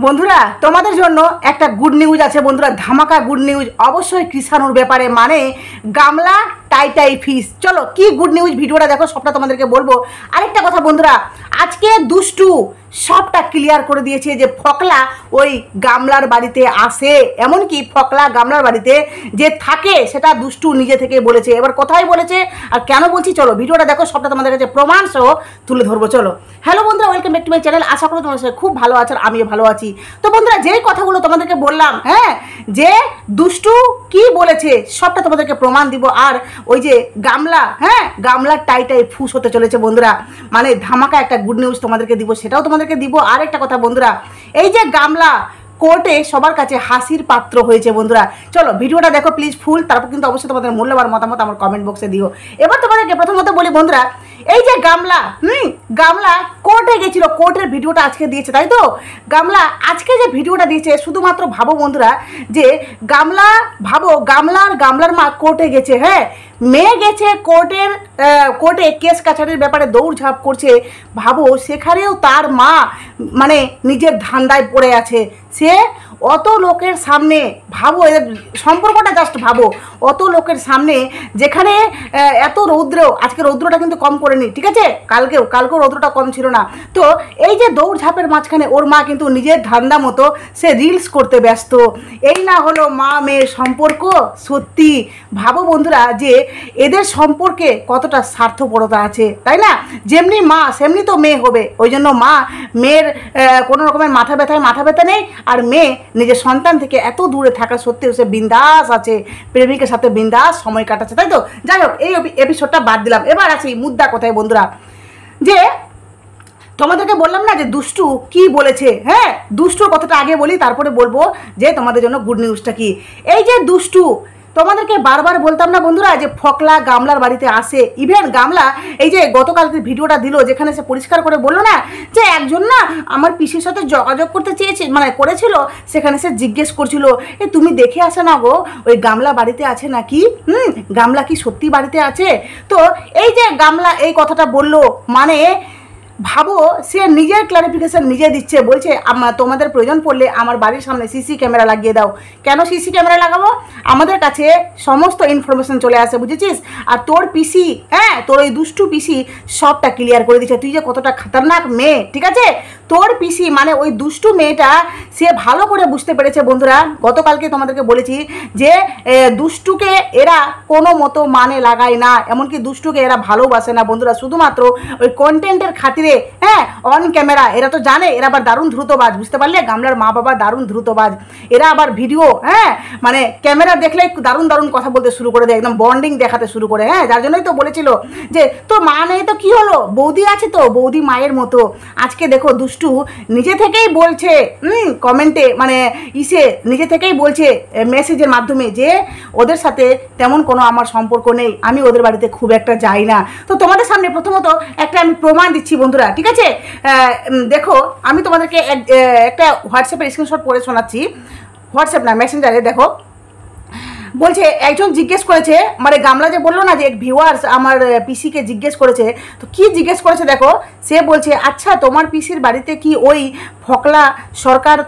বন্ধুরা তোমাদের জন্য একটা গুড নিউজ আছে বন্ধুরা, ধামাকা গুড নিউজ অবশ্যই কৃষাণুর ব্যাপারে, মানে গামলা টাইটাই ফিশ। চলো কি গুড নিউজ, ভিডিওটা দেখো, সবটা তোমাদেরকে বলবো। আরেকটা কথা বন্ধুরা, আজকে দুষ্টু সবটা ক্লিয়ার করে দিয়েছে যে ফকলা ওই গামলার বাড়িতে আসে, এমনকি ফকলা গামলার বাড়িতে যে থাকে সেটা দুষ্টু নিজে থেকে বলেছে। এবার কোথায় বলেছে আর কেন বলছি, চলো ভিডিওটা দেখো, সবটা তোমাদের কাছে প্রমাণ সহ তুলে ধরবো। চলো, হ্যালো বন্ধুরা, welcome back to my channel. আশা করি তোমার সাথে খুব ভালো আছে আর আমিও ভালো আছি। তো বন্ধুরা, যেই কথাগুলো তোমাদেরকে বললাম, হ্যাঁ, যে দুষ্টু কি বলেছে সবটা তোমাদেরকে প্রমাণ দিব। আর ওই যে গামলা, হ্যাঁ, গামলার টাইটাই ফুস হতে চলেছে বন্ধুরা, মানে ধামাকা একটা গুড নিউজ তোমাদেরকে দিব, সেটাও তোমাদেরকে দিব। আর একটা কথা বন্ধুরা, এই যে গামলা কোর্টে সবার কাছে হাসির পাত্র হয়েছে বন্ধুরা। চলো ভিডিওটা দেখো প্লিজ ফুল, তারপর কিন্তু অবশ্যই তোমাদের মূল্যবান মতামত আমার কমেন্ট বক্সে দিও। এবার তোমাদেরকে প্রথমত বলি বন্ধুরা, এই যে গামলা গামলা কোর্টে গেছিল, কোর্টের ভিডিওটা আজকে দিয়েছে, তাই তো? গামলা আজকে যে ভিডিওটা দিয়েছে, শুধুমাত্র ভাবো বন্ধুরা যে গামলা, ভাবো গামলার মা কোর্টে গেছে, হ্যাঁ, মেয়ে গেছে কোর্টে কেস কাছারির ব্যাপারে দৌড়ঝাঁপ করছে। ভাবো সেখানেও তার মা মানে নিজের ধান্দায় পড়ে আছে। সে অত লোকের সামনে, ভাবো এর সম্পর্কটা জাস্ট ভাবো, অত লোকের সামনে, যেখানে এত রৌদ্র, আজকে রৌদ্রটা কিন্তু কম করেনি, ঠিক আছে, কালকেও রৌদ্রটা কম ছিল না। তো এই যে দৌড়ঝাঁপের মাঝখানে ওর মা কিন্তু নিজের ধান্দা মতো সে রিলস করতে ব্যস্ত। এই না হলো মা মেয়ের সম্পর্ক। সত্যি ভাবো বন্ধুরা যে এদের সম্পর্কে কতটা স্বার্থপরতা আছে, তাই না? যেমনি মা সেমনি তো মেয়ে হবে, ওই জন্য মেয়ের কোনো রকমের মাথা ব্যথা নেই, আর মেয়ে নিজের সন্তান থেকে এত দূরে থাকা সত্ত্বেও সে বিন্দাস আছে, প্রেমিকের সাথে বিন্দাস সময় কাটাচ্ছে, তাই তো? যাই হোক, এই এপিসোডটা বাদ দিলাম। এবার আসি মুদ্রা কথায় বন্ধুরা, যে তোমাদেরকে বললাম না যে দুষ্টু কি বলেছে, হ্যাঁ, দুষ্টুর কথাটা আগে বলি, তারপরে বলবো যে তোমাদের জন্য গুড নিউজটা কি। এই যে দুষ্টু, তোমাদেরকে বারবার বলতাম না বন্ধুরা যে ফকলা গামলার বাড়িতে আসে। ইভেন গামলা এই যে গতকালকে ভিডিওটা দিল, যেখানে সে পরিষ্কার করে বললো না যে একজন না আমার পিসির সাথে যোগাযোগ করতে চেয়েছে, মানে করেছিল, সেখানে সে জিজ্ঞেস করছিল, তুমি দেখে আসে না গো ওই গামলা বাড়িতে আছে নাকি, গামলা কি সত্যি বাড়িতে আছে? তো এই যে গামলা এই কথাটা বললো, মানে ভাবো সে নিজের ক্লারিফিকেশন নিজে দিচ্ছে, বলছে তোমাদের প্রয়োজন পড়লে আমার বাড়ির সামনে সিসি ক্যামেরা লাগিয়ে দাও। কেন সিসি ক্যামেরা লাগাবো? আমাদের কাছে সমস্ত ইনফরমেশন চলে আসে, বুঝেছিস? আর তোর পিসি, হ্যাঁ, তোর ওই দুষ্টু পিসি সবটা ক্লিয়ার করে দিচ্ছে তুই যে কতটা খতরনাক মেয়ে, ঠিক আছে? তোর পিসি মানে ওই দুষ্টু মেয়েটা, সে ভালো করে বুঝতে পেরেছে বন্ধুরা। গতকালকে তোমাদেরকে বলেছি যে দুষ্টুকে এরা কোনো মতো মানে লাগায় না, এমনকি দুষ্টুকে এরা ভালোবাসে না বন্ধুরা, শুধুমাত্র ওই কন্টেন্টের খাতিরে, হ্যাঁ, অন ক্যামেরা। এরা তো জানে এরা আবার দারুণ দ্রুতবাজ, বুঝতে পারলে? গামলার মা বাবা দারুণ দ্রুতবাজ। এরা আবার ভিডিও, হ্যাঁ, মানে ক্যামেরা দেখলে দারুণ কথা বলতে শুরু করে দেয়, একদম বন্ডিং দেখাতে শুরু করে, হ্যাঁ। যার জন্যই তো বলেছিল যে তোর মা নেই তো কি হলো, বৌদি আছে তো, বৌদি মায়ের মতো। আজকে দেখো দুষ্টু নিজে থেকেই বলছে, কমেন্টে, মানে নিজে থেকেই বলছে মেসেজের মাধ্যমে যে ওদের সাথে তেমন কোনো আমার সম্পর্ক নেই, আমি ওদের বাড়িতে খুব একটা যাই না। তো তোমাদের সামনে প্রথমত একটা আমি প্রমাণ দিচ্ছি বন্ধুরা, ঠিক আছে? দেখো আমি তোমাদেরকে একটা হোয়াটসঅ্যাপের স্ক্রিনশট পড়ে শোনাচ্ছি। হোয়াটসঅ্যাপ না, মেসেঞ্জারে দেখো, বলছে একজন জিজ্ঞেস করেছে, মানে গামলা যে বললো না যে এক ভিউয়ার্স আমার পিসিকে জিজ্ঞেস করেছে, তো কি জিজ্ঞেস করেছে দেখো। সে বলছে, আচ্ছা তোমার পিসির বাড়িতে কি ওই ফকলা সরকার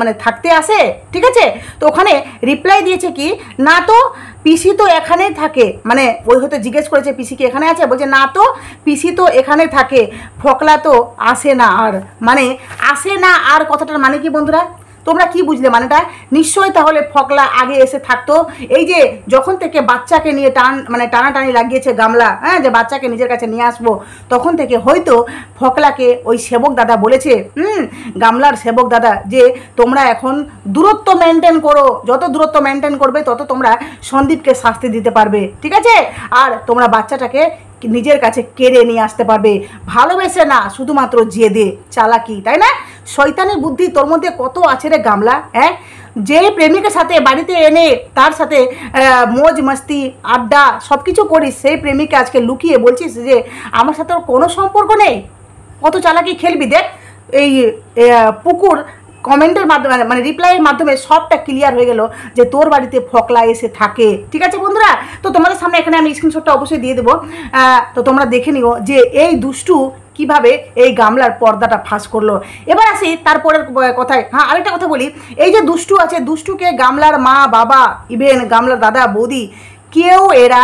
মানে থাকতে আসে, ঠিক আছে? তো ওখানে রিপ্লাই দিয়েছে কি, না তো পিসি তো এখানেই থাকে, মানে ওই হয়তো জিজ্ঞেস করেছে পিসি কি এখানে আছে, বলছে না তো পিসি তো এখানে থাকে, ফকলা তো আসে না আর, মানে আসে না আর কথাটার মানে কি বন্ধুরা? তোমরা কি বুঝলে মানেটা? নিশ্চয়ই তাহলে ফকলা আগে এসে থাকতো। এই যে যখন থেকে বাচ্চাকে নিয়ে টানাটানি লাগিয়েছে গামলা, হ্যাঁ, যে বাচ্চাকে নিজের কাছে নিয়ে আসবো, তখন থেকে হয়তো ফকলাকে ওই সেবক দাদা বলেছে, গামলার সেবক দাদা, যে তোমরা এখন দূরত্ব মেনটেন করো, যত দূরত্ব মেনটেন করবে তত তোমরা সন্দীপকে শাস্তি দিতে পারবে, ঠিক আছে? আর তোমরা বাচ্চাটাকে নিজের কাছে কেড়ে নিয়ে আসতে পারবে, ভালোবেসে না, শুধুমাত্র জেদে, চালাকি, তাই না? শয়তানি বুদ্ধি তোর মধ্যে কত আছে রে গামলা, হ্যাঁ? যে প্রেমিকের সাথে বাড়িতে এনে তার সাথে মौज মস্তি আড্ডা সব কিছু করিস, সেই প্রেমিককে আজকে লুকিয়ে বলছিস যে আমার সাথে কোনো সম্পর্ক নেই। কত চালাকি খেলবি দেখ। এই পুকুর কমেন্টের মাধ্যমে মানে রিপ্লাইয়ের মাধ্যমে সবটা ক্লিয়ার হয়ে গেল যে তোর বাড়িতে ফকলা এসে থাকে। ঠিক আছে বন্ধুরা, তো তোমাদের সামনে এখানে আমি স্ক্রিনশটটা অবশ্যই দিয়ে দেবো, তো তোমরা দেখে নিও যে এই দুষ্টু কিভাবে এই গামলার পর্দাটা ফাঁস করলো। এবার আসি তারপরের কথায়। হ্যাঁ, আরেকটা কথা বলি, এই যে দুষ্টু আছে, দুষ্টুকে গামলার মা বাবা ইভেন গামলার দাদা বৌদি কেউ এরা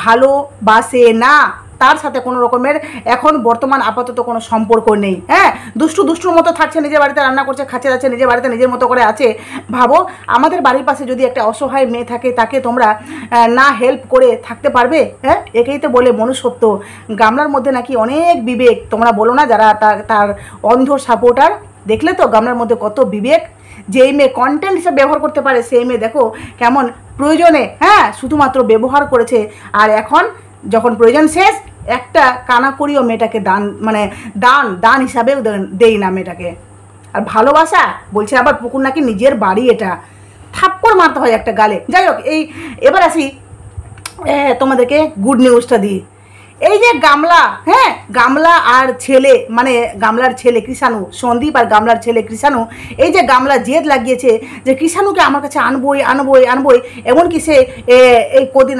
ভালোবাসে না, তার সাথে কোনো রকমের এখন বর্তমান আপাতত কোনো সম্পর্ক নেই। হ্যাঁ, দুষ্টুর মতো থাকছে, নিজের বাড়িতে রান্না করছে, খাচ্ছে যাচ্ছে, নিজের বাড়িতে নিজের মতো করে আছে। ভাবো আমাদের বাড়ির পাশে যদি একটা অসহায় মেয়ে থাকে, তাকে তোমরা না হেল্প করে থাকতে পারবে? হ্যাঁ, একেই তো বলে মনুষ্যত্ব। গামলার মধ্যে নাকি অনেক বিবেক, তোমরা বলো না যারা তার অন্ধ সাপোর্টার, দেখলে তো গামলার মধ্যে কত বিবেক। যেই মেয়ে কন্টেন্ট হিসেবে ব্যবহার করতে পারে সেই মেয়ে দেখো কেমন প্রয়োজনে হ্যাঁ শুধুমাত্র ব্যবহার করেছে, আর এখন যখন প্রয়োজন শেষ একটা কানাকড়িও মেয়েটাকে দান হিসাবেও দেই না মেয়েটাকে। আর ভালোবাসা বলছে আবার পুকুর নাকি নিজের বাড়ি, এটা থাপ্পড় মারতে হয় একটা গালে। যাই হোক, এবার আসি তোমাদেরকে গুড নিউজটা দিই। এই যে গামলা, হ্যাঁ গামলা আর ছেলে মানে গামলার ছেলে কৃষাণু, সন্দীপ আর গামলার ছেলে কৃষাণু, এই যে গামলা জেদ লাগিয়েছে যে কৃষাণুকে আমার কাছে আনবই, এমনকি সে এই কদিন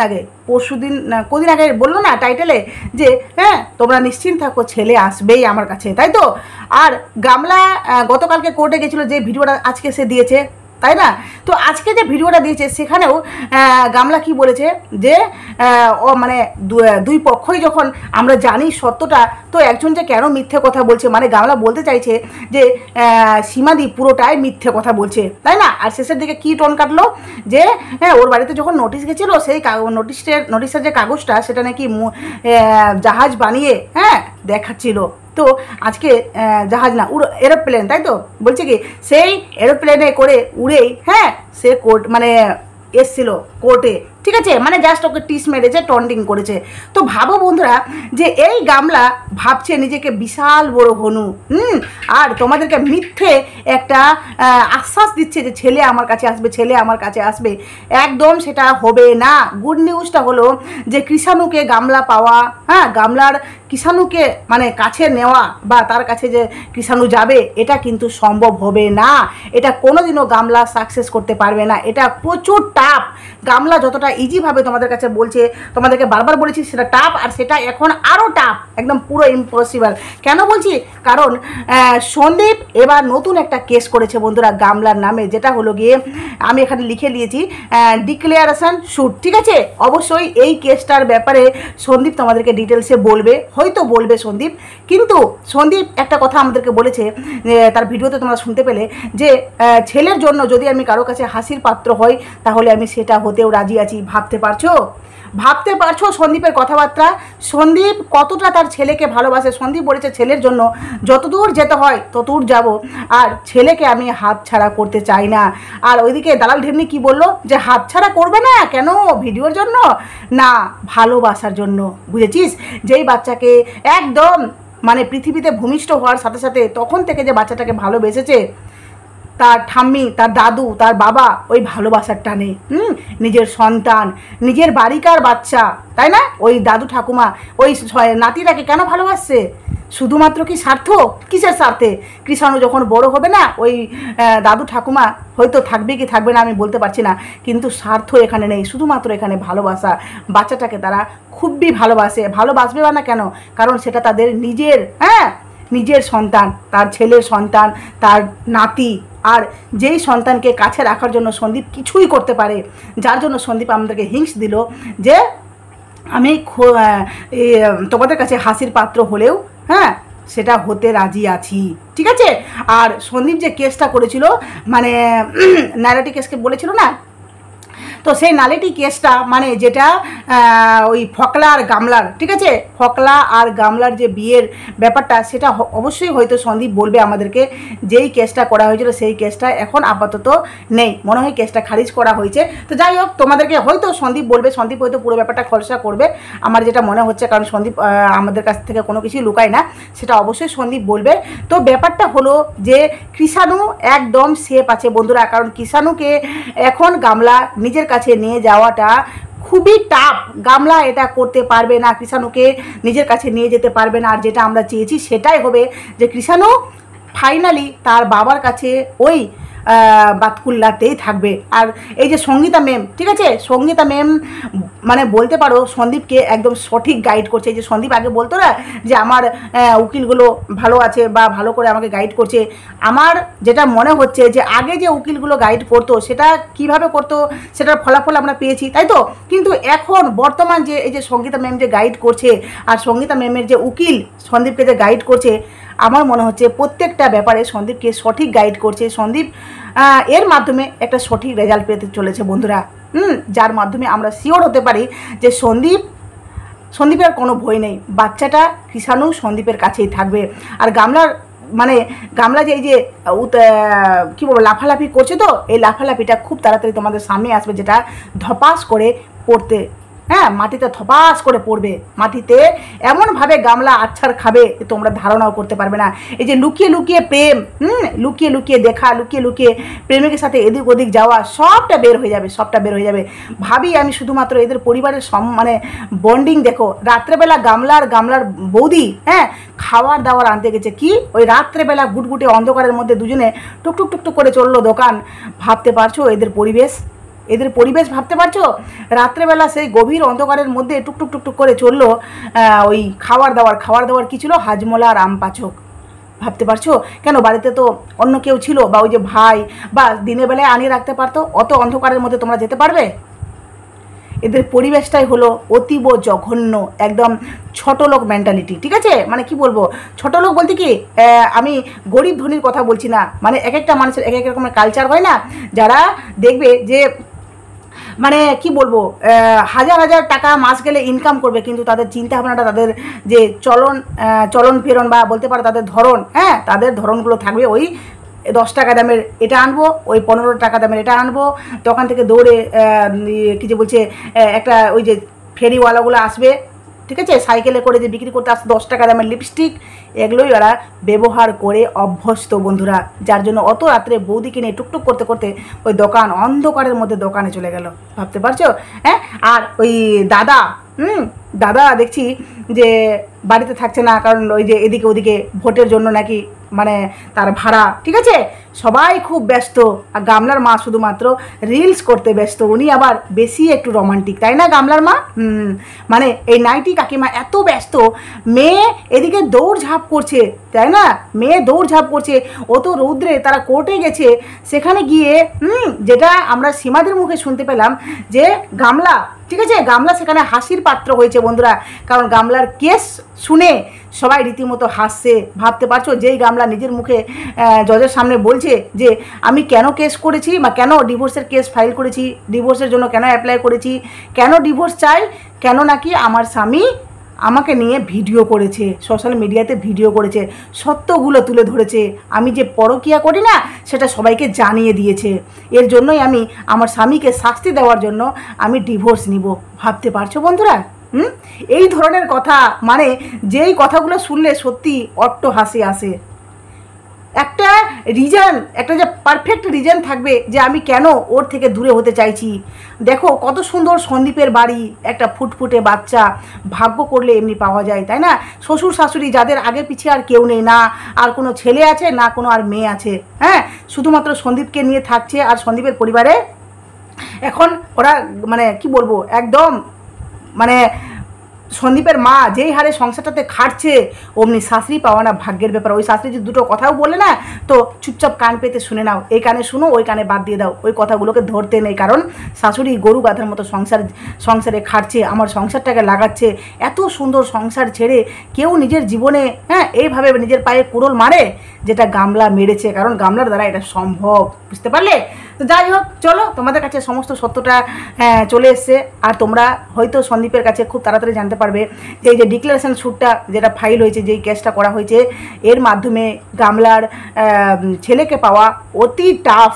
আগে বললো না টাইটেলে যে হ্যাঁ তোমরা নিশ্চিন্ত থাকো, ছেলে আসবেই আমার কাছে, তাই তো। আর গামলা গতকালকে কোর্টে গেছিলো, যে ভিডিওটা আজকে সে দিয়েছে, তাই না? তো আজকে যে ভিডিওটা দিয়েছে সেখানেও গামলা কি বলেছে যে মানে দুই পক্ষই যখন আমরা জানি সত্যটা, তো একজন যে কেন মিথ্যে কথা বলছে, মানে গামলা বলতে চাইছে যে সীমাদি পুরোটাই মিথ্যে কথা বলছে, তাই না? আর শেষের দিকে কি টোন কাটলো যে হ্যাঁ ওর বাড়িতে যখন নোটিশ গেছিলো সেই নোটিশের যে কাগজটা সেটা নাকি জাহাজ বানিয়ে হ্যাঁ দেখাচ্ছিল। তো আজকে জাহাজ না এরোপ্লেন, তাই তো বলছে কি সেই এরোপ্লেনে করে উড়েই হ্যাঁ সে কোর্ট মানে এসছিল কোর্টে, ঠিক আছে, মানে জাস্ট ওকে টিস মেরেছে, টন্টিং করেছে। তো ভাবো বন্ধুরা যে এই গামলা ভাবছে নিজেকে বিশাল বড় হনু, আর তোমাদেরকে মিথ্যে একটা আশ্বাস দিচ্ছে যে ছেলে আমার কাছে আসবে, একদম সেটা হবে না। গুড নিউজটা হলো যে কৃষাণুকে গামলা পাওয়া, হ্যাঁ গামলার কৃষাণুকে মানে কাছে নেওয়া বা তার কাছে যে কৃষাণু যাবে, এটা কিন্তু সম্ভব হবে না, এটা কোনোদিনও গামলা সাকসেস করতে পারবে না, এটা প্রচুর টাফ। গামলা যতটা ইজিভাবে তোমাদের কাছে বলছে, তোমাদেরকে বারবার বলেছি সেটা টাফ, আর সেটা এখন আরও টাফ, একদম পুরো ইম্পসিবল। কেন বলছি? কারণ সন্দীপ এবার নতুন একটা কেস করেছে বন্ধুরা গামলার নামে, যেটা হলো গিয়ে আমি এখানে লিখে নিয়েছি ডিক্লেয়ারেশন শুট, ঠিক আছে। অবশ্যই এই কেসটার ব্যাপারে সন্দীপ তোমাদেরকে ডিটেলসে বলবে, হয়তো বলবে সন্দীপ, কিন্তু সন্দীপ একটা কথা আমাদেরকে বলেছে, তার ভিডিওতে তোমরা শুনতে পেলে, যে ছেলের জন্য যদি আমি কারো কাছে হাসির পাত্র হই তাহলে আমি সেটা হতেও রাজি আছি। ভাবতে পারছো সন্দীপের কথাবার্তা, সন্দীপ কতটা তার ছেলেকে ভালোবাসে। সন্দীপ বলেছে ছেলের জন্য যতদূর যেতে হয় ততদূর যাব, আর ছেলেকে আমি হাত ছাড়া করতে চাই না। আর ওইদিকে দালাল ঢেমনি কি বললো যে হাত ছাড়া করবে না কেন, ভিডিওর জন্য না, ভালোবাসার জন্য, বুঝেছিস? যেই বাচ্চাকে একদম মানে পৃথিবীতে ভূমিষ্ঠ হওয়ার সাথে সাথে তখন থেকে যে বাচ্চাটাকে ভালোবেসেছে, তার ঠাম্মি, তার দাদু, তার বাবা, ওই ভালোবাসার টানে নিজের সন্তান, নিজের বাড়িকার বাচ্চা, তাই না? ওই দাদু ঠাকুমা ওই নাতিটাকে কেন ভালোবাসছে? শুধুমাত্র কি স্বার্থ? কিসের স্বার্থে? কৃষাণু যখন বড় হবে না, ওই দাদু ঠাকুমা হয়তো থাকবে কি থাকবে না আমি বলতে পারছি না, কিন্তু স্বার্থ এখানে নেই, শুধুমাত্র এখানে ভালোবাসা। বাচ্চাটাকে তারা খুবই ভালোবাসবে না কেন? কারণ সেটা তাদের নিজের সন্তান, তার ছেলের সন্তান, তার নাতি। আর যেই সন্তানকে কাছে রাখার জন্য সন্দীপ কিছুই করতে পারে, যার জন্য সন্দীপ আমাদেরকে হিংস দিল যে আমি তোমাদের কাছে হাসির পাত্র হলেও হ্যাঁ সেটা হতে রাজি আছি, ঠিক আছে। আর সন্দীপ যে কেসটা করেছিল মানে নাইরাটি কেসকে বলেছিল না, তো সেই নালেটি কেসটা মানে যেটা ওই ফকলা আর গামলার, ঠিক আছে, ফকলা আর গামলার যে বিয়ের ব্যাপারটা, সেটা অবশ্যই হয়তো সন্দীপ বলবে আমাদেরকে। যেই কেসটা করা হয়েছিল সেই কেসটা এখন আপাতত নেই, মনে হয় কেসটা খারিজ করা হয়েছে। তো যাই হোক, তোমাদেরকে হয়তো সন্দীপ বলবে, সন্দীপ হয়তো পুরো ব্যাপারটা খোলসা করবে, আমার যেটা মনে হচ্ছে, কারণ সন্দীপ আমাদের কাছ থেকে কোনো কিছুই লুকায় না, সেটা অবশ্যই সন্দীপ বলবে। তো ব্যাপারটা হলো যে কৃষাণু একদম সেফ আছে বন্ধুরা, কারণ কৃষাণুকে এখন গামলা নিজের কাছে নিয়ে যাওয়াটা খুবই টাফ। গামলা এটা করতে পারবে না, কৃষাণুকে নিজের কাছে নিয়ে যেতে পারবে না। আর যেটা আমরা চেয়েছি সেটাই হবে, যে কৃষাণু ফাইনালি তার বাবার কাছে ওই বাতকুল্লাতেই থাকবে। আর এই যে সঙ্গীতা ম্যাম, ঠিক আছে, সঙ্গীতা ম্যাম মানে বলতে পারো সন্দীপকে একদম সঠিক গাইড করছে। এই যে সন্দীপ আগে বলতো না যে আমার উকিলগুলো ভালো আছে বা ভালো করে আমাকে গাইড করছে, আমার যেটা মনে হচ্ছে যে আগে যে উকিলগুলো গাইড করতো সেটা কিভাবে করতো সেটার ফলাফল আমরা পেয়েছি, তাই তো। কিন্তু এখন বর্তমান যে এই যে সঙ্গীতা ম্যাম যে গাইড করছে আর সঙ্গীতা ম্যামের যে উকিল সন্দীপকে যে গাইড করছে, আমার মনে হচ্ছে প্রত্যেকটা ব্যাপারে সন্দীপকে সঠিক গাইড করছে। সন্দীপ এর মাধ্যমে একটা সঠিক রেজাল্ট পেতে চলেছে বন্ধুরা, যার মাধ্যমে আমরা শিওর হতে পারি যে সন্দীপের কোনো ভয় নেই, বাচ্চাটা কৃষাণু সন্দীপের কাছেই থাকবে। আর গামলা যে এই যে কী বলবো লাফালাফি করছে, তো এই লাফালাফিটা খুব তাড়াতাড়ি তোমাদের সামনে আসবে, যেটা ধপাস করে পড়তে, হ্যাঁ, মাটিতে ধপাস করে পড়বে। মাটিতে এমনভাবে গামলা আছাড় খাবে তোমরা ধারণাও করতে পারবে না। এই যে লুকিয়ে লুকিয়ে প্রেম, লুকিয়ে লুকিয়ে দেখা, লুকিয়ে লুকিয়ে প্রেমিকের সাথে এদিক ওদিক যাওয়া, সবটা বের হয়ে যাবে, সবটা বের হয়ে যাবে। ভাবি আমি শুধুমাত্র এদের পরিবারের বন্ডিং দেখো। রাত্রেবেলা গামলার বৌদি, হ্যাঁ, খাওয়ার দাওয়ার আনতে গেছে, কি ওই রাত্রেবেলা গুটগুটে অন্ধকারের মধ্যে দুজনে টুকটুক টুকটুক করে চললো দোকান। ভাবতে পারছো এদের পরিবেশ ভাবতে পারছো? রাত্রেবেলা সেই গভীর অন্ধকারের মধ্যে টুকটুক টুকটুক করে চললো ওই খাওয়ার দাওয়ার কী ছিল, হাজমোলা আর আম পাচক। ভাবতে পারছো? কেন বাড়িতে তো অন্য কেউ ছিল, বা ওই যে ভাই, বা দিনের বেলায় আনিয়ে রাখতে পারতো। অত অন্ধকারের মধ্যে তোমরা যেতে পারবে? এদের পরিবেশটাই হলো অতীব জঘন্য, একদম ছোটলোক মেন্টালিটি, ঠিক আছে। মানে কি বলবো, ছোটলোক বলতে কি, আমি গরিব ধনীর কথা বলছি না, মানে এক একটা মানুষের এক এক রকমের কালচার হয় না, যারা দেখবে যে মানে কি বলবো হাজার হাজার টাকা মাস গেলে ইনকাম করবে, কিন্তু তাদের চিন্তা ভাবনাটা, তাদের যে চলন ফেরন বা বলতে পারো তাদের ধরন, হ্যাঁ, তাদের ধরনগুলো থাকবে ওই 10 টাকা দামের এটা আনবো, ওই 15 টাকা দামের এটা আনবো, দোকান থেকে দৌড়ে কী যে বলছে একটা ওই যে ফেরিওয়ালাগুলো আসবে, ঠিক আছে, সাইকেলে করে যে বিক্রি করতে আসে 10 টাকা দামের লিপস্টিক, এগুলোই ওরা ব্যবহার করে অভ্যস্ত বন্ধুরা, যার জন্য অত রাত্রে বৌদিকে নিয়ে টুকটুক করতে করতে ওই অন্ধকারের মধ্যে দোকানে চলে গেল। ভাবতে পারছো? হ্যাঁ, আর ওই দাদা দেখছি যে বাড়িতে থাকছে না, কারণ ওই যে এদিকে ওদিকে ভোটের জন্য নাকি মানে তার ভাড়া, ঠিক আছে, সবাই খুব ব্যস্ত। আর গামলার মা শুধুমাত্র রিলস করতে ব্যস্ত, উনি আবার বেশি একটু রোমান্টিক, তাই না গামলার মা? মানে এই নাইটি কাকিমা এত ব্যস্ত, মেয়ে এদিকে দৌড়ঝাঁপ করছে, তাই না, মেয়ে দৌড়ঝাঁপ করছে, ও তো রৌদ্রে তারা কোর্টে গেছে, সেখানে গিয়ে যেটা আমরা সীমাদের মুখে শুনতে পেলাম যে গামলা, ঠিক আছে, গামলা সেখানে হাসির পাত্র হয়েছে বন্ধুরা, কারণ গামলার কেস শুনে সবাই রীতিমতো হাসছে। ভাবতে পারছো, যেই গামলা নিজের মুখে জজের সামনে বলছে যে আমি কেন কেস করেছি বা কেন ডিভোর্সের কেস ফাইল করেছি, ডিভোর্সের জন্য কেন অ্যাপ্লাই করেছি, কেন ডিভোর্স চাই, কেন নাকি আমার স্বামী আমাকে নিয়ে ভিডিও করেছে, সোশ্যাল মিডিয়াতে ভিডিও করেছে, সত্যগুলো তুলে ধরেছে, আমি যে পরকীয়া করি না সেটা সবাইকে জানিয়ে দিয়েছে, এর জন্যই আমি আমার স্বামীকে শাস্তি দেওয়ার জন্য আমি ডিভোর্স নিব। ভাবতে পারছো বন্ধুরা? এই ধরনের কথা, মানে যেই কথাগুলো শুনলে সত্যি অট্ট হাসি আসে। একটা যে পারফেক্ট রিজন থাকবে যে আমি কেন ওর থেকে দূরে হতে চাইছি। দেখো কত সুন্দর সন্দীপের বাড়ি, একটা ফুটফুটে বাচ্চা, ভাগ্য করলে এমনি পাওয়া যায়, তাই না। শ্বশুর শাশুড়ি যাদের আগে পিছিয়ে আর কেউ নেই, না আর কোনো ছেলে আছে না কোনো আর মেয়ে আছে, হ্যাঁ, শুধুমাত্র সন্দীপকে নিয়ে থাকছে। আর সন্দীপের পরিবারে এখন ওরা মানে কি বলবো, একদম মানে সন্দীপের মা যেই হারে সংসারটাতে খাটছে, অমনি শাশুড়ি পাওয়া না ভাগ্যের ব্যাপার। ওই শাশুড়ি যদি দুটো কথাও বলে না, তো চুপচাপ কান পেতে শুনে নাও, এই কানে শুনো ওই কানে বাদ দিয়ে দাও, ওই কথাগুলোকে ধরতে নেই, কারণ শাশুড়ি গরু গাধার মতো সংসারে খাটছে, আমার সংসারটাকে লাগাচ্ছে। এত সুন্দর সংসার ছেড়ে কেউ নিজের জীবনে, হ্যাঁ, এইভাবে নিজের পায়ে কুড়োল মারে, যেটা গামলা মেরেছে, কারণ গামলার দ্বারা এটা সম্ভব, বুঝতে পারলে? তো যাই হোক, চলো, তোমাদের কাছে সমস্ত সত্যটা চলে এসছে, আর তোমরা হয়তো সন্দীপের কাছে খুব তাড়াতাড়ি জানতে পারবে যে এই যে ডিক্লারেশন শ্যুটটা যেটা ফাইল হয়েছে, যেই কেসটা করা হয়েছে, এর মাধ্যমে গামলার ছেলেকে পাওয়া অতি টাফ।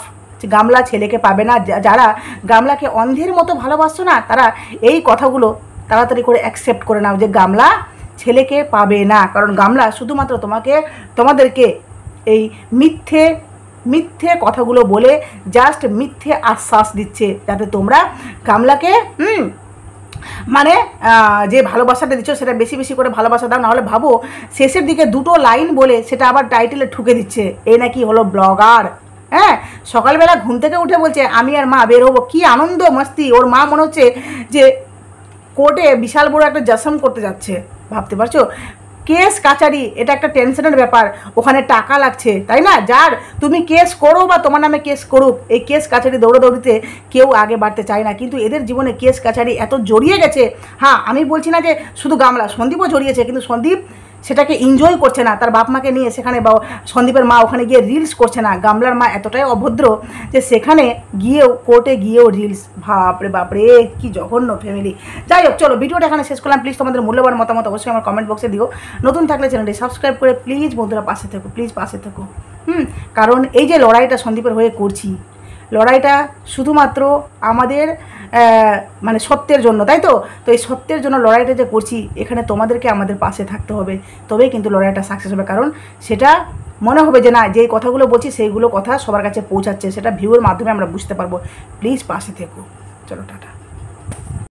গামলা ছেলেকে পাবে না। যারা গামলাকে অন্ধের মতো ভালোবাসছো না, তারা এই কথাগুলো তাড়াতাড়ি করে অ্যাকসেপ্ট করে নাও যে গামলা ছেলেকে পাবে না, কারণ গামলা শুধুমাত্র তোমাদেরকে এই মিথ্যে কথাগুলো বলে জাস্ট মিথ্যে আশ্বাস দিচ্ছে, যাতে তোমরা গামলাকে মানে যে ভালোবাসাটা দিচ্ছ সেটা বেশি বেশি করে ভালোবাসা দাও, নাহলে ভাবো শেষের দিকে দুটো লাইন বলে সেটা আবার টাইটেলে ঠুকে দিচ্ছে এই নাকি হলো ব্লগার। হ্যাঁ, সকালবেলা ঘুম থেকে উঠে বলছে আমি আর মা বের হবো, কী আনন্দ মস্তি। ওর মা মনে হচ্ছে যে কোর্টে বিশাল বড় একটা জাসম করতে যাচ্ছে, ভাবতে পারছো? কেস কাচারি এটা একটা টেনশনের ব্যাপার, ওখানে টাকা লাগছে, তাই না? যার তুমি কেস করো বা তোমার নামে কেস করুক, এই কেস কাচারি দৌড়াদৌড়িতে কেউ আগে বাড়তে চায় না, কিন্তু এদের জীবনে কেস কাচারি এত জড়িয়ে গেছে। হ্যাঁ, আমি বলছি না যে শুধু গামলা, সন্দীপও জড়িয়েছে, কিন্তু সন্দীপ সেটাকে এনজয় করছে না, তার বাপ মাকে নিয়ে সেখানে, বা সন্দীপের মা ওখানে গিয়ে রিলস করছে না। গামলার মা এতটাই অভদ্র যে সেখানে গিয়েও, কোর্টে গিয়েও রিলস। বাপরে বাপরে, কি জঘন্য ফ্যামিলি। যাই হোক, চলো ভিডিওটা এখানে শেষ করলাম। প্লিজ তোমাদের মূল্যবান মতামত অবশ্যই আমার কমেন্ট বক্সে দিও। নতুন থাকলে চ্যানেলটি সাবস্ক্রাইব করে প্লিজ বন্ধুরা পাশে থেকো, প্লিজ পাশে থেকো। কারণ এই যে লড়াইটা সন্দীপের হয়ে করছি, লড়াইটা শুধুমাত্র আমাদের মানে সত্যের জন্য, তাই তো? তো এই সত্যের জন্য লড়াইটা যে করছি, এখানে তোমাদেরকে আমাদের পাশে থাকতে হবে, তবেই কিন্তু লড়াইটা সাকসেস হবে। কারণ সেটা মনে হবে যে না, যেই কথাগুলো বলছি সেইগুলো কথা সবার কাছে পৌঁছাচ্ছে, সেটা ভিউয়ের মাধ্যমে আমরা বুঝতে পারবো। প্লিজ পাশে থেকো। চলো টাটা।